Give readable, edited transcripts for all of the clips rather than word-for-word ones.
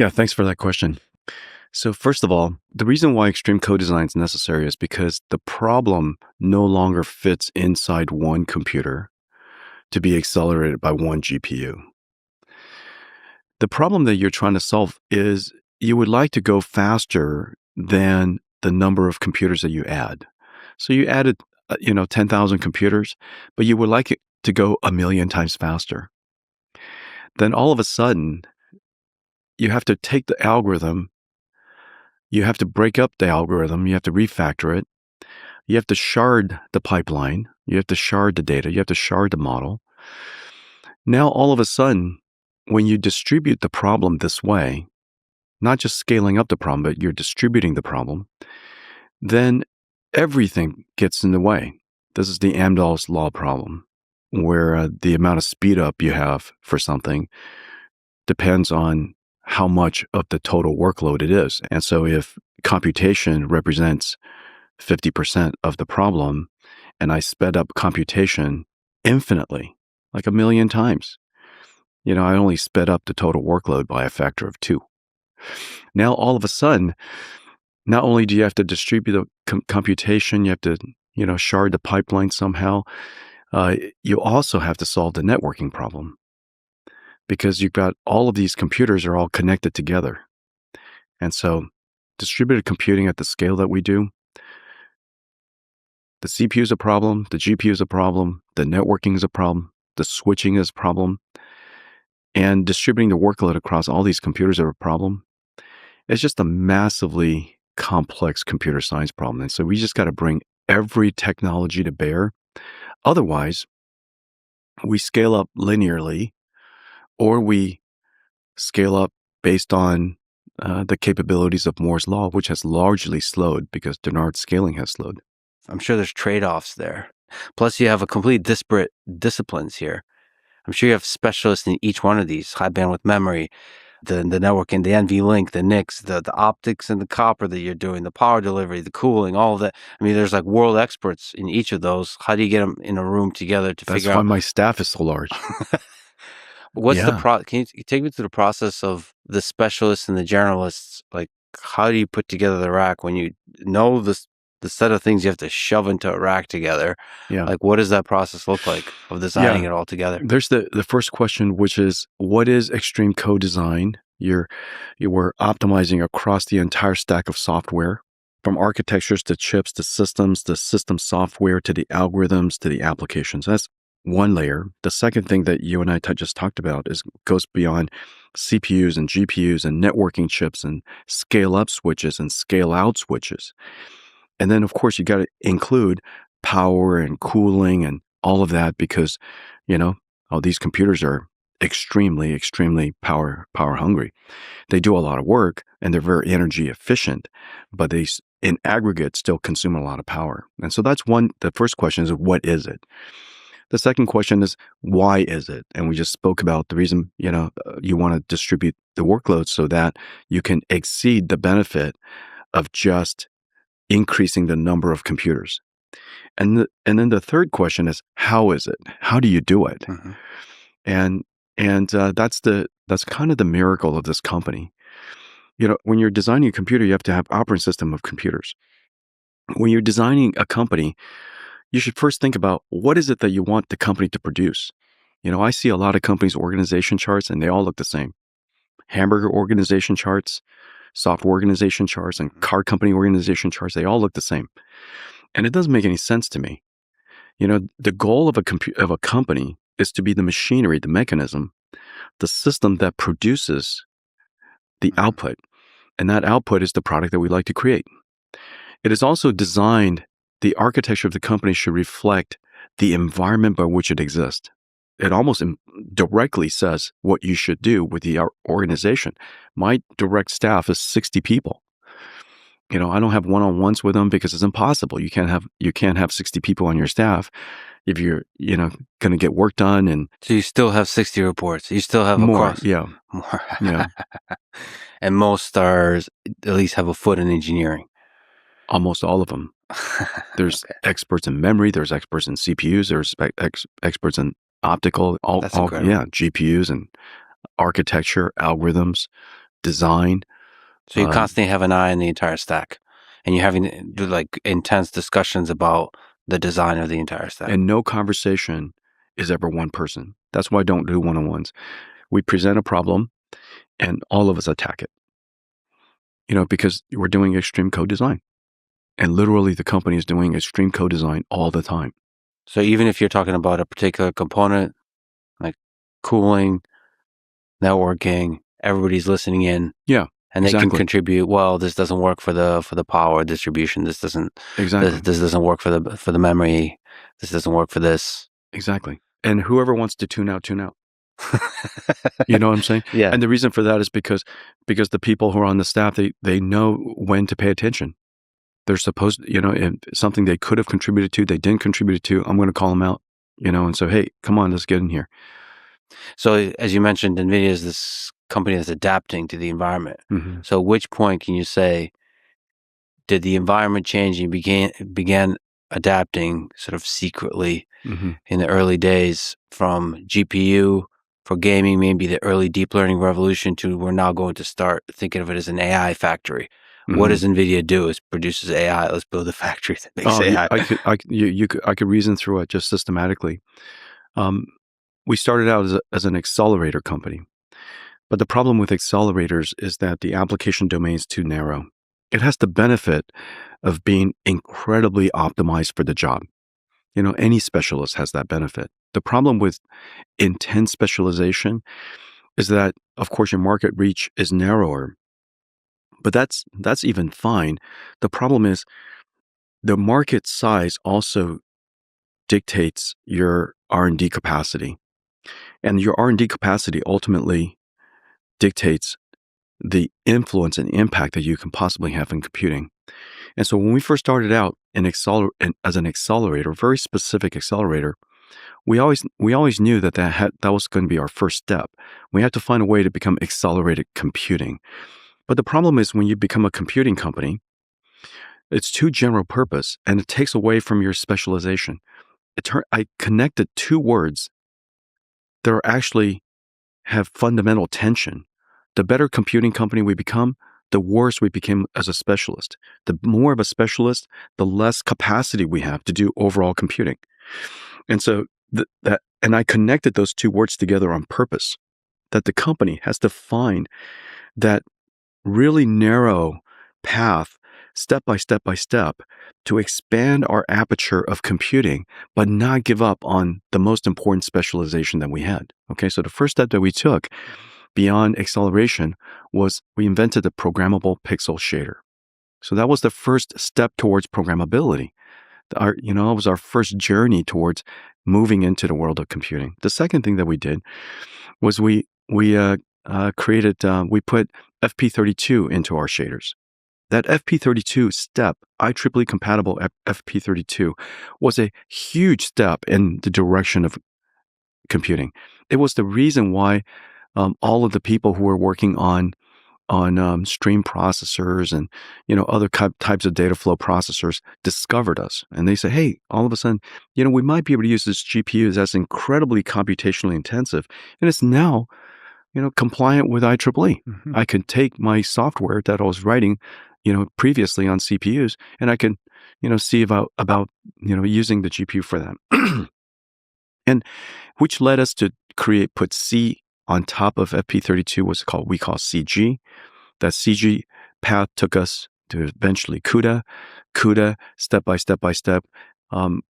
Yeah, thanks for that question. So first of all, the reason why extreme co-design is necessary is because the problem no longer fits inside one computer to be accelerated by one GPU. The problem that you're trying to solve is you would like to go faster than the number of computers that you add. So you added, 10,000 computers, but you would like it to go a million times faster. Then all of a sudden, you have to take the algorithm, you have to break up the algorithm, you have to refactor it, you have to shard the pipeline, you have to shard the data, you have to shard the model. Now, all of a sudden, when you distribute the problem this way, not just scaling up the problem, but you're distributing the problem, then everything gets in the way. This is the Amdahl's law problem, where the amount of speed up you have for something depends on how much of the total workload it is. And so if computation represents 50% of the problem, and I sped up computation infinitely, like a million times, I only sped up the total workload by a factor of 2. Now, all of a sudden, not only do you have to distribute the computation, you have to, shard the pipeline somehow, you also have to solve the networking problem because you've got all of these computers are all connected together. And so distributed computing at the scale that we do, the CPU is a problem, the GPU is a problem, the networking is a problem, the switching is a problem, and distributing the workload across all these computers are a problem. It's just a massively complex computer science problem. And so we just got to bring every technology to bear. Otherwise, we scale up linearly or we scale up based on the capabilities of Moore's law, which has largely slowed because Dennard scaling has slowed. I'm sure there's trade-offs there. Plus, you have a complete disparate disciplines here. I'm sure you have specialists in each one of these: high bandwidth memory, the networking, the NVLink, the NICs, the optics and the copper that you're doing, the power delivery, the cooling, all of that. I mean, there's like world experts in each of those. How do you get them in a room together to That's figure why out? my staff is so large. What's the Yeah. Can you take me through the process of the specialists and the generalists? Like, how do you put together the rack when you know the set of things you have to shove into a rack together? Yeah. Like, what does that process look like of designing it all together? There's the first question, which is what is extreme co-design? You were optimizing across the entire stack of software, from architectures to chips to systems, the system software to the algorithms to the applications. That's one layer. The second thing that you and I just talked about goes beyond CPUs and GPUs and networking chips and scale up switches and scale out switches. And then, of course, you got to include power and cooling and all of that because, all these computers are extremely, extremely power hungry. They do a lot of work and they're very energy efficient, but they, in aggregate, still consume a lot of power. And so that's one. The first question is, what is it? The second question is, why is it? And we just spoke about the reason, you want to distribute the workload so that you can exceed the benefit of just increasing the number of computers. And then the third question is, how is it? How do you do it? Mm-hmm. And that's kind of the miracle of this company. When you're designing a computer, you have to have operating system of computers. When you're designing a company, you should first think about what is it that you want the company to produce. I see a lot of companies' organization charts, and they all look the same. Hamburger organization charts, software organization charts, and car company organization charts, they all look the same. And it doesn't make any sense to me. The goal of a company is to be the machinery, the mechanism, the system that produces the output. And that output is the product that we like to create. It is also designed, the architecture of the company should reflect the environment by which it exists. It almost directly says what you should do with the organization. My direct staff is 60 people. I don't have one-on-ones with them because it's impossible. You can't have 60 people on your staff if you're, going to get work done. And So you still have 60 reports. You still have more. across Yeah. more. Yeah. And most stars at least have a foot in engineering. Almost all of them. There's Okay. experts in memory. There's experts in CPUs. There's experts in optical. That's incredible. GPUs and architecture, algorithms, design. So you constantly have an eye on the entire stack, and you're having to do like intense discussions about the design of the entire stack. And no conversation is ever one person. That's why I don't do one-on-ones. We present a problem and all of us attack it, because we're doing extreme code design. And literally the company is doing extreme code design all the time. So even if you're talking about a particular component, like cooling, networking, everybody's listening in. Yeah, and they can exactly. contribute. Well, this doesn't work for the power distribution. This doesn't Exactly. this doesn't work for the memory. This doesn't work for this. Exactly. And whoever wants to tune out, tune out. You know what I'm saying? Yeah. And the reason for that is because the people who are on the staff, they know when to pay attention. They're supposed, if something they could have contributed to, they didn't contribute to, I'm going to call them out, and so, hey, come on, let's get in here. So as you mentioned, NVIDIA is this company that's adapting to the environment. Mm-hmm. So at which point can you say, did the environment change and you began adapting sort of secretly Mm-hmm. in the early days from GPU for gaming, maybe the early deep learning revolution, to we're now going to start thinking of it as an AI factory? What does NVIDIA do? It produces AI. Let's build a factory that makes AI. I could reason through it just systematically. We started out as an accelerator company, but the problem with accelerators is that the application domain is too narrow. It has the benefit of being incredibly optimized for the job. Any specialist has that benefit. The problem with intense specialization is that, of course, your market reach is narrower, but that's even fine. The problem is the market size also dictates your R&D capacity, and your R&D capacity ultimately dictates the influence and impact that you can possibly have in computing. And so when we first started out as an accelerator, very specific accelerator, we always knew that was going to be our first step. We had to find a way to become accelerated computing. But the problem is when you become a computing company, it's too general purpose and it takes away from your specialization. I connected two words that are actually have fundamental tension. The better computing company we become, the worse we became as a specialist. The more of a specialist, the less capacity we have to do overall computing. And so and I connected those two words together on purpose, that the company has to find that really narrow path, step by step by step, to expand our aperture of computing, but not give up on the most important specialization that we had. Okay, so the first step that we took beyond acceleration was we invented the programmable pixel shader. So that was the first step towards programmability. It was our first journey towards moving into the world of computing. The second thing that we did was we put FP32 into our shaders. That FP32 step, IEEE compatible FP32, was a huge step in the direction of computing. It was the reason why all of the people who were working on stream processors and other types of data flow processors discovered us, and they say, hey, all of a sudden, we might be able to use this GPU that's incredibly computationally intensive, and it's now compliant with IEEE. Mm-hmm. I can take my software that I was writing previously on CPUs, and I can see about using the GPU for that. And which led us to put C on top of FP32, we call CG. That CG path took us to eventually CUDA. CUDA, step by step by step. Putting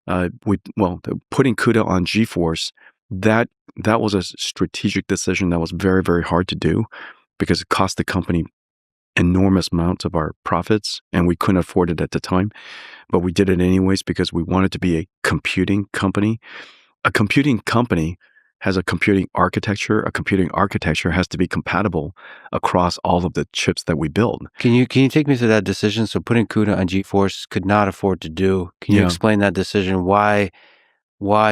CUDA on GeForce, that was a strategic decision that was very, very hard to do because it cost the company enormous amounts of our profits, and we couldn't afford it at the time. But we did it anyways because we wanted to be a computing company. A computing company has a computing architecture. A computing architecture has to be compatible across all of the chips that we build. Can you take me through that decision? So putting CUDA on GeForce could not afford to do. Can you explain that decision? Why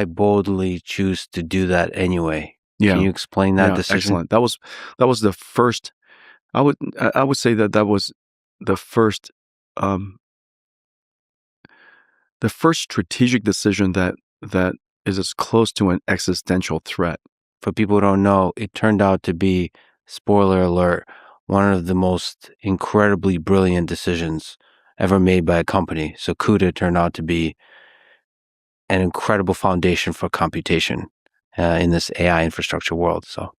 boldly choose to do that anyway? Yeah. Can you explain that decision? Excellent. That was the first. I would say that was the first strategic decision that is as close to an existential threat. For people who don't know, it turned out to be spoiler alert, one of the most incredibly brilliant decisions ever made by a company. So CUDA turned out to be an incredible foundation for computation in this AI infrastructure world. So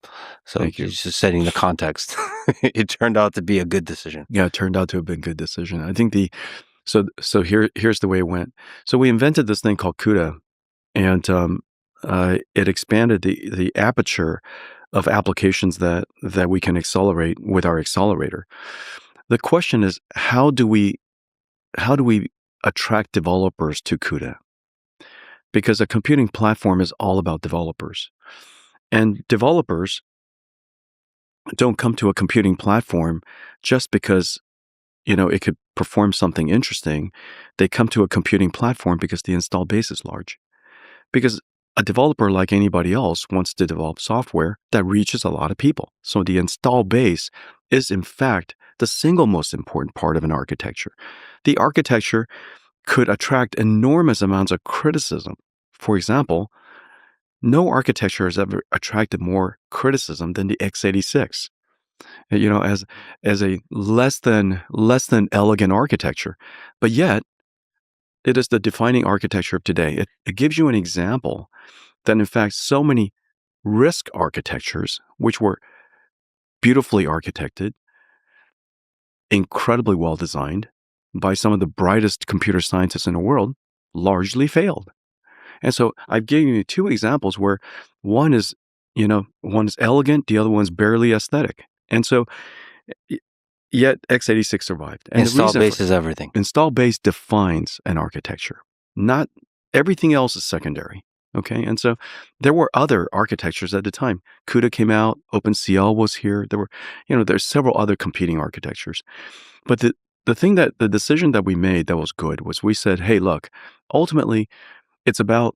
Thank you. just setting the context, it turned out to be a good decision. Yeah, it turned out to have been a good decision. I think here's the way it went. So we invented this thing called CUDA, and it expanded the aperture of applications that we can accelerate with our accelerator. The question is, how do we attract developers to CUDA? Because a computing platform is all about developers. And developers don't come to a computing platform just because, it could perform something interesting. They come to a computing platform because the install base is large. Because a developer, like anybody else, wants to develop software that reaches a lot of people. So the install base is, in fact, the single most important part of an architecture. The architecture could attract enormous amounts of criticism. For example, no architecture has ever attracted more criticism than the x86. As a less than elegant architecture, but yet it is the defining architecture of today. It gives you an example that, in fact, so many RISC architectures, which were beautifully architected, incredibly well designed by some of the brightest computer scientists in the world, largely failed. And so I've given you two examples where one is elegant, the other one's barely aesthetic. And so yet x86 survived. And install base is everything. Install base defines an architecture. Not everything else is secondary. Okay. And so there were other architectures at the time. CUDA came out, OpenCL was here. There's several other competing architectures. But the decision that we made that was good was we said, hey, look, ultimately it's about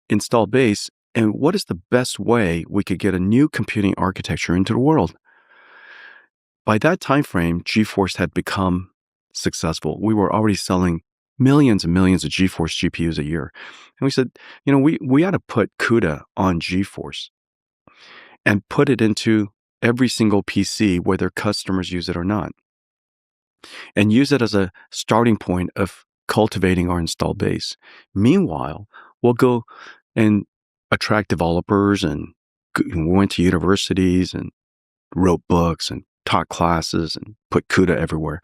install base and what is the best way we could get a new computing architecture into the world. By that time frame, GeForce had become successful. We were already selling millions and millions of GeForce GPUs a year. And we said, we ought to put CUDA on GeForce and put it into every single PC, whether customers use it or not, and use it as a starting point of cultivating our install base. Meanwhile, we'll go and attract developers, and we went to universities and wrote books and taught classes and put CUDA everywhere.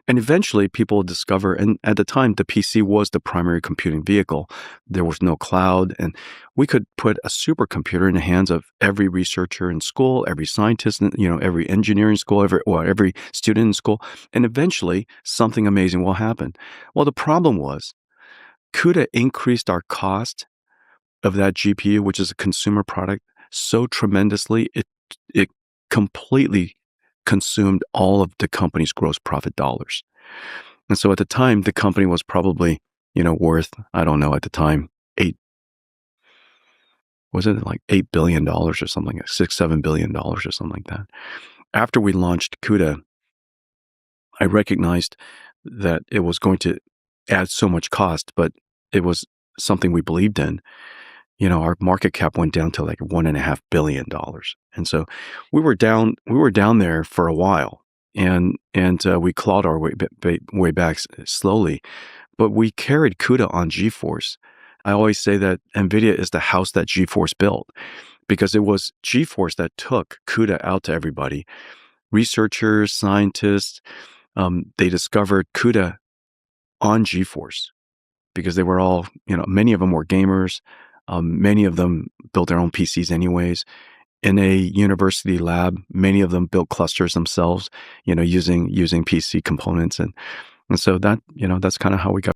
And eventually people discover, and at the time, the PC was the primary computing vehicle. There was no cloud, and we could put a supercomputer in the hands of every researcher in school, every scientist, every engineer in school, every student in school, and eventually something amazing will happen. Well, the problem was CUDA increased our cost of that GPU, which is a consumer product, so tremendously, it completely consumed all of the company's gross profit dollars. And so at the time, the company was probably, worth, I don't know, at the time, $8 billion or something, $6-7 billion or something like that. After we launched CUDA, I recognized that it was going to add so much cost, but it was something we believed in. Our market cap went down to like $1.5 billion. And so we were down there for a while, and we clawed our way back slowly, but we carried CUDA on GeForce. I always say that NVIDIA is the house that GeForce built, because it was GeForce that took CUDA out to everybody. Researchers, scientists, they discovered CUDA on GeForce because they were all, many of them were gamers. Many of them built their own PCs anyways. In a university lab, many of them built clusters themselves, using PC components. And so that, that's kind of how we got